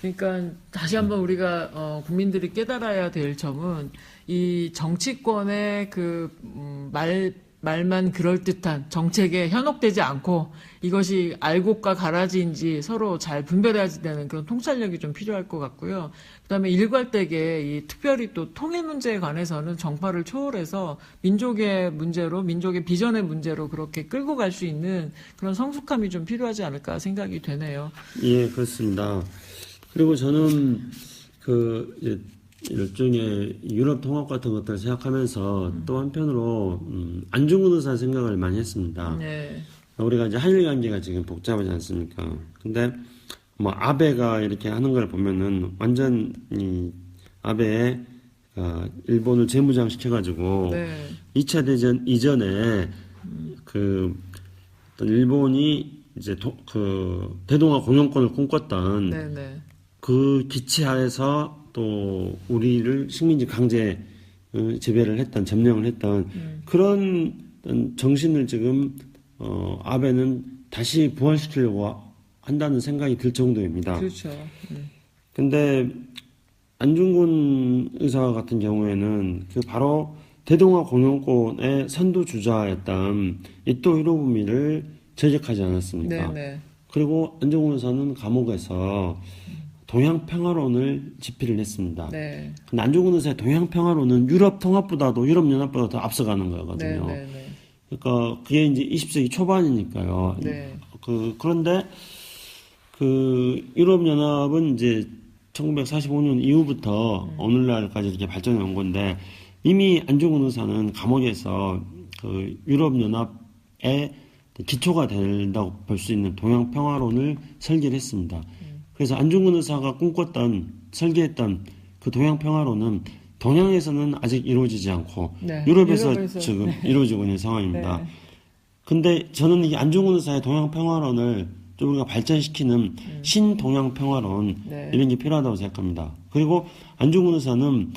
그러니까 다시 한번 우리가 국민들이 깨달아야 될 점은 이 정치권의 그 말만 그럴듯한 정책에 현혹되지 않고 이것이 알곡과 가라지인지 서로 잘 분별해야 되는 그런 통찰력이 좀 필요할 것 같고요. 그다음에 일괄되게 이 특별히 또 통일 문제에 관해서는 정파를 초월해서 민족의 문제로, 민족의 비전의 문제로 그렇게 끌고 갈 수 있는 그런 성숙함이 좀 필요하지 않을까 생각이 되네요. 예, 그렇습니다. 그리고 저는 그 이제 일종의 유럽 통합 같은 것들을 생각하면서 또 한편으로 안중근 의사 생각을 많이 했습니다. 네. 우리가 이제 한일 관계가 지금 복잡하지 않습니까? 근데 뭐 아베가 이렇게 하는 걸 보면은 완전 이 아베의 일본을 재무장 시켜가지고 네. 2차 대전 이전에 그 어떤 일본이 이제 그 대동아 공영권을 꿈꿨던 네. 그 기치 하에서 또 우리를 식민지 강제 지배를 했던, 점령을 했던 그런 정신을 지금 아베는 다시 부활시키려고 한다는 생각이 들 정도입니다. 그렇죠. 근데 안중근 의사 같은 경우에는 그 바로 대동아 공영권의 선두주자였던 이토 히로부미를 저격하지 않았습니까? 네. 그리고 안중근 의사는 감옥에서 동양평화론을 집필을 했습니다. 네. 근데 안중근 의사의 동양평화론은 유럽 통합보다도 유럽연합보다 더 앞서가는 거거든요. 네. 그러니까 그게 이제 20세기 초반이니까요. 네. 그런데 그 유럽연합은 이제 1945년 이후부터 오늘날까지 이렇게 발전해 온 건데, 이미 안중근 의사는 감옥에서 그 유럽연합의 기초가 된다고 볼 수 있는 동양평화론을 설계를 했습니다. 그래서 안중근 의사가 꿈꿨던, 설계했던 그 동양평화론은 동양에서는 아직 이루어지지 않고 네. 유럽에서 지금 네. 이루어지고 있는 상황입니다. 네. 근데 저는 이 안중근 의사의 동양평화론을 좀 우리가 발전시키는 신동양평화론 네. 이런 게 필요하다고 생각합니다. 그리고 안중근 의사는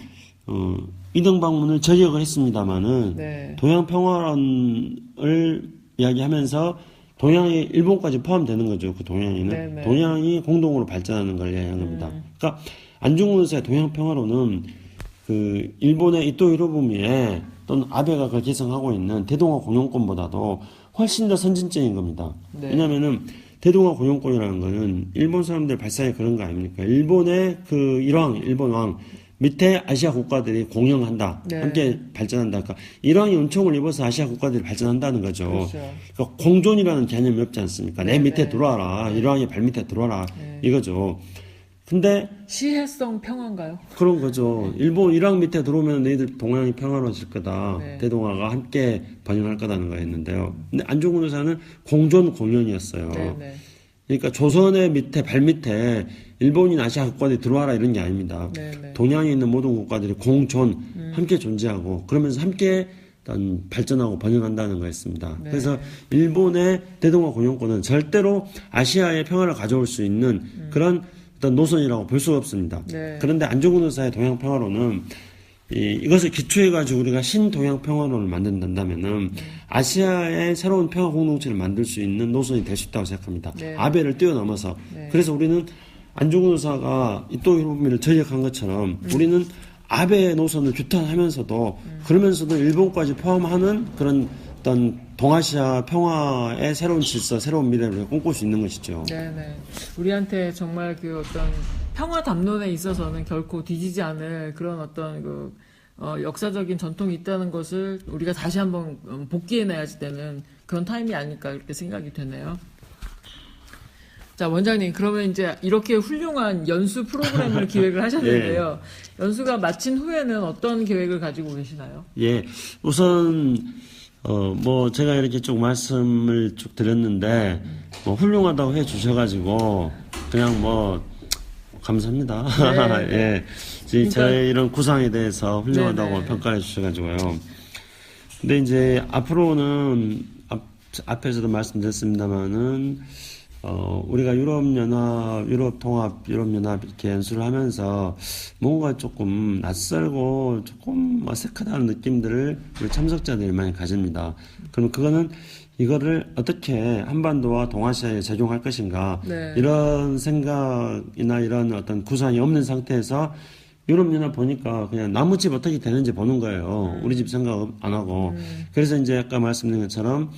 이등 방문을 저격을 했습니다마는 네. 동양평화론을 이야기하면서 동양이 일본까지 포함되는 거죠. 그 동양에는 네네. 동양이 공동으로 발전하는 걸 이야기하는 겁니다. 그러니까 안중근 의사의 동양평화론은 그 일본의 이토 히로부미에 또는 아베가 그걸 계승하고 있는 대동아 공영권보다도 훨씬 더 선진적인 겁니다. 네. 왜냐하면은 대동아 공영권이라는 거는 일본 사람들 발상이 그런 거 아닙니까? 일본의 그 일본 왕 밑에 아시아 국가들이 공영한다. 네. 함께 발전한다. 그러니까 일왕이 은총을 입어서 아시아 국가들이 발전한다는 거죠. 그렇죠. 그러니까 공존이라는 개념이 없지 않습니까? 내 네, 밑에 네. 들어와라. 일왕의 발 밑에 들어와라. 네. 이거죠. 근데 시혜성 평화인가요? 그런 거죠. 일본 일왕 밑에 들어오면 너희들 동양이 평화로워질 거다. 네. 대동아가 함께 번영할 거다는 거였는데요. 근데 안중근 의사는 공존 공연이었어요. 네네. 그러니까 조선의 밑에 발 밑에 일본인 아시아 국가들이 들어와라 이런 게 아닙니다. 네네. 동양에 있는 모든 국가들이 공존 함께 존재하고 그러면서 함께 일단 발전하고 번영한다는 거였습니다. 네. 그래서 일본의 대동아 공영권은 절대로 아시아의 평화를 가져올 수 있는 그런 어떤 노선이라고 볼 수가 없습니다. 네. 그런데 안중근 의사의 동양 평화론은 이것을 기초해가지고 우리가 신동양 평화론을 만든다면은 아시아의 새로운 평화 공동체를 만들 수 있는 노선이 될 수 있다고 생각합니다. 네. 아베를 뛰어넘어서. 네. 그래서 우리는 안중근 의사가 이토 히로부미를 저격한 것처럼 우리는 아베의 노선을 규탄하면서도 그러면서도 일본까지 포함하는 그런 어떤 동아시아 평화의 새로운 질서, 새로운 미래를 꿈꿀 수 있는 것이죠. 네네. 우리한테 정말 그 어떤 평화 담론에 있어서는 결코 뒤지지 않을 그런 어떤 역사적인 전통이 있다는 것을 우리가 다시 한번 복귀해내야지 되는 그런 타임이 아닐까 이렇게 생각이 되네요. 자, 원장님, 그러면 이제 이렇게 훌륭한 연수 프로그램을 기획을 하셨는데요. 연수가 마친 후에는 어떤 계획을 가지고 계시나요? 예. 우선, 제가 이렇게 쭉 말씀을 쭉 드렸는데, 훌륭하다고 해 주셔가지고, 그냥 감사합니다. 네. 예. 그러니까- 저의 이런 구상에 대해서 훌륭하다고 네네. 평가해 주셔가지고요. 근데 이제 앞으로는, 앞에서도 말씀드렸습니다만은, 우리가 유럽통합, 유럽연합 이렇게 연수를 하면서 뭔가 조금 낯설고 조금 어색하다는 느낌들을 우리 참석자들이 많이 가집니다. 그럼 그거는 이거를 어떻게 한반도와 동아시아에 적용할 것인가 네. 이런 생각이나 이런 어떤 구상이 없는 상태에서 유럽연합 보니까 그냥 나무집 어떻게 되는지 보는 거예요. 우리 집 생각 안 하고. 그래서 이제 아까 말씀드린 것처럼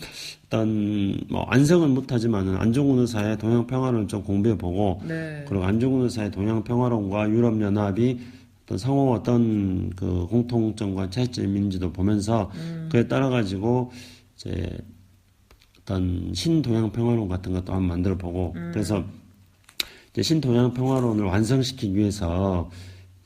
일단 완성은 못하지만은 안중근 의사의 동양평화론을 좀 공부해보고 네. 그리고 안중근 의사의 동양평화론과 유럽연합이 어떤 상호 어떤 그 공통점과 차이점이 있는지도 보면서 그에 따라 가지고 이제 어떤 신동양평화론 같은 것도 한번 만들어보고 그래서 이제 신동양평화론을 완성시키기 위해서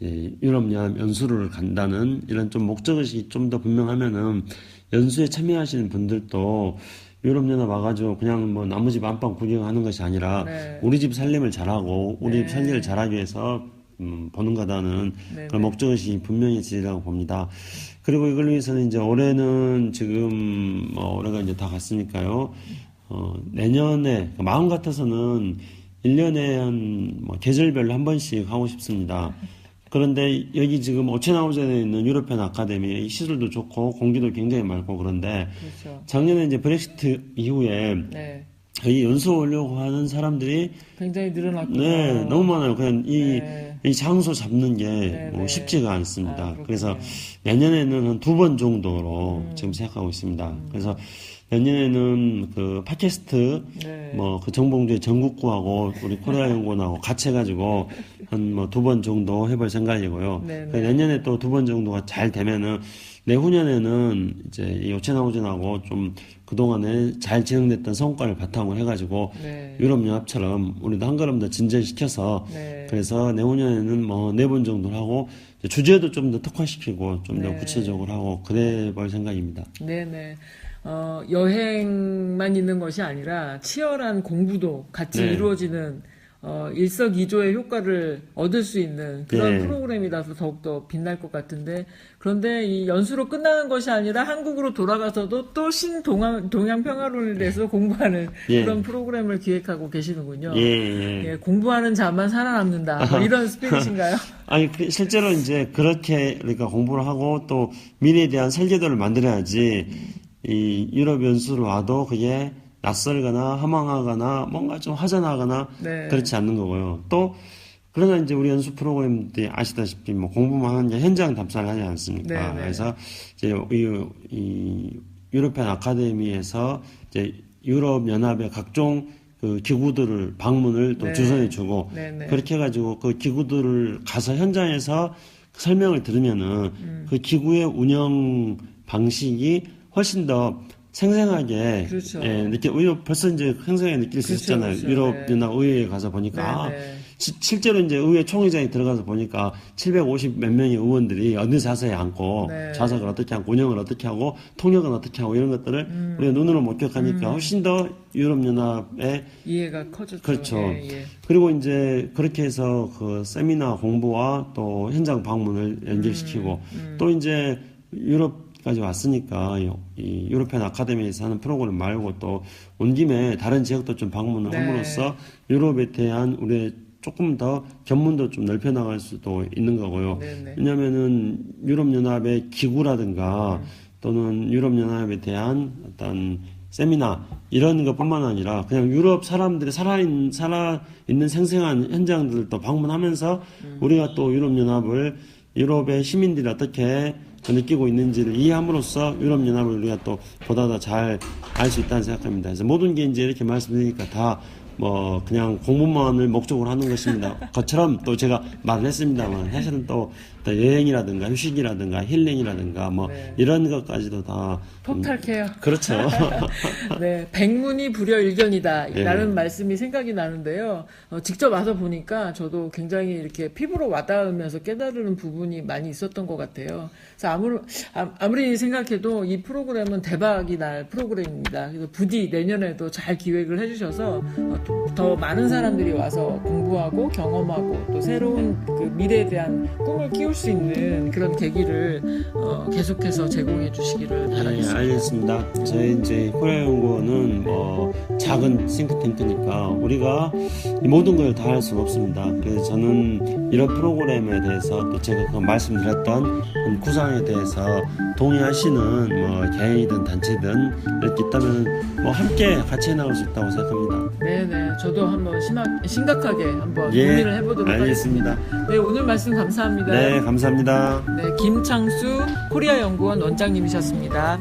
유럽연합 연수를 간다는 이런 좀 목적의식이 좀 더 분명하면은 연수에 참여하시는 분들도 유럽연합 와가지고 그냥 나무집 안방 구경하는 것이 아니라 네. 우리 집 살림을 잘하고 우리 네. 집 살림을 잘하기 위해서 보는 거다는 네, 그런 네. 목적의식이 분명해지리라고 봅니다. 그리고 이걸 위해서는 이제 올해는 지금 올해가 이제 다 갔으니까요. 내년에 마음 같아서는 1년에 한 계절별로 한 번씩 하고 싶습니다. 그런데 여기 지금 오체나우젠에 있는 유럽연 아카데미 시설도 좋고 공기도 굉장히 맑고 그런데 그렇죠. 작년에 이제 브렉시트 이후에 네. 여기 연수 오려고 하는 사람들이 굉장히 늘어났구나. 네, 너무 많아요. 그냥 네. 이 장소 잡는 게 네. 쉽지가 않습니다. 그렇군요. 그래서 내년에는 한 2번 정도로 지금 생각하고 있습니다. 그래서 내년에는 그 팟캐스트 네. 그 정봉주의 전국구하고 우리 코리아 연구원하고 같이 해가지고 한 2번 정도 해볼 생각이고요. 네, 네. 그러니까 내년에 또 2번 정도가 잘 되면은 내후년에는 이제 이 오체나우젠하고 좀 그동안에 잘 진행됐던 성과를 바탕으로 해가지고 네. 유럽연합처럼 우리도 한 걸음 더 진전시켜서 네. 그래서 내후년에는 4번 정도를 하고 주제도 좀 더 특화시키고 좀 더 네. 구체적으로 하고 그래 볼 생각입니다. 네네. 여행만 있는 것이 아니라 치열한 공부도 같이 네. 이루어지는 일석이조의 효과를 얻을 수 있는 그런 예. 프로그램이라서 더욱더 빛날 것 같은데, 그런데 이 연수로 끝나는 것이 아니라 한국으로 돌아가서도 또 동양 평화론에 대해서 공부하는 예. 그런 프로그램을 기획하고 계시는군요. 예. 예, 공부하는 자만 살아남는다. 뭐 이런 스피릿인가요? 아니, 실제로 이제 그렇게, 그러니까 공부를 하고 또 미래에 대한 설계도를 만들어야지, 이 유럽 연수를 와도 그게 낯설거나 허망하거나 뭔가 좀 허전하거나 네. 그렇지 않는 거고요. 또, 그러나 이제 우리 연수 프로그램들이 아시다시피 뭐 공부만 하는 게 현장 답사를 하지 않습니까? 네. 그래서 이제 이 유로피안 아카데미에서 이제 유럽 연합의 각종 그 기구들을 방문을 또 네. 주선해 주고 네. 그렇게 해가지고 그 기구들을 가서 현장에서 설명을 들으면은 그 기구의 운영 방식이 훨씬 더 생생하게 그렇죠. 벌써 이제 생생하게 느낄 수 그렇죠, 있잖아요. 그렇죠. 유럽 네. 연합 의회에 가서 보니까 네. 실제로 이제 의회 총회장에 들어가서 보니까 750 몇 명의 의원들이 어느 자세에 앉고 네. 좌석을 어떻게 앉고 운영을 어떻게 하고 통역은 어떻게 하고 이런 것들을 우리가 눈으로 목격하니까 훨씬 더 유럽 연합의 이해가 커졌죠. 그렇죠. 예. 그리고 이제 그렇게 해서 그 세미나 공부와 또 현장 방문을 연결시키고 또 이제 유럽까지 왔으니까 이 유로피안 아카데미에서 하는 프로그램 말고 또 온 김에 다른 지역도 좀 방문을 네. 함으로써 유럽에 대한 우리의 조금 더 견문도 좀 넓혀 나갈 수도 있는 거고요. 네네. 왜냐면은 유럽연합의 기구라든가 또는 유럽연합에 대한 어떤 세미나 이런 것뿐만 아니라 그냥 유럽 사람들이 살아있는 생생한 현장들도 방문하면서 우리가 또 유럽연합을 유럽의 시민들이 어떻게 느끼고 있는지를 이해함으로써 유럽연합을 우리가 또 보다 더 잘 알 수 있다는 생각합니다. 그래서 모든 게 이제 이렇게 말씀드리니까 다 뭐 그냥 공부만을 목적으로 하는 것입니다. 것처럼 또 제가 말을 했습니다만 사실은 또 여행이라든가 휴식이라든가 힐링이라든가 뭐 네. 이런 것까지도 다 폭탈케어. 그렇죠. 네, 백문이 불여일견이다 예. 라는 말씀이 생각이 나는데요. 직접 와서 보니까 저도 굉장히 이렇게 피부로 와닿으면서 깨달은 부분이 많이 있었던 것 같아요. 그래서 아무리 생각해도 이 프로그램은 대박이 날 프로그램입니다. 그래서 부디 내년에도 잘 기획을 해주셔서 더 많은 사람들이 와서 공부하고 경험하고 또 새로운 그 미래에 대한 꿈을 키울 수 있는 그런 계기를 계속해서 제공해 주시기를 네, 바라겠습니다. 알겠습니다. 저희 이제 코리아연구원은 뭐 작은 싱크탱크니까 우리가 이 모든 걸 다 할 수는 없습니다. 그래서 저는 이런 프로그램에 대해서 또 제가 그 말씀드렸던 구상에 대해서 동의하시는 뭐 개인이든 단체든 이렇게 있다면 뭐 함께 같이 해나갈 수 있다고 생각합니다. 네네, 저도 한번 심각하게 한번 예, 고민을 해보도록 알겠습니다. 하겠습니다. 네, 오늘 말씀 감사합니다. 네, 감사합니다. 네, 김창수 코리아연구원 원장님이셨습니다.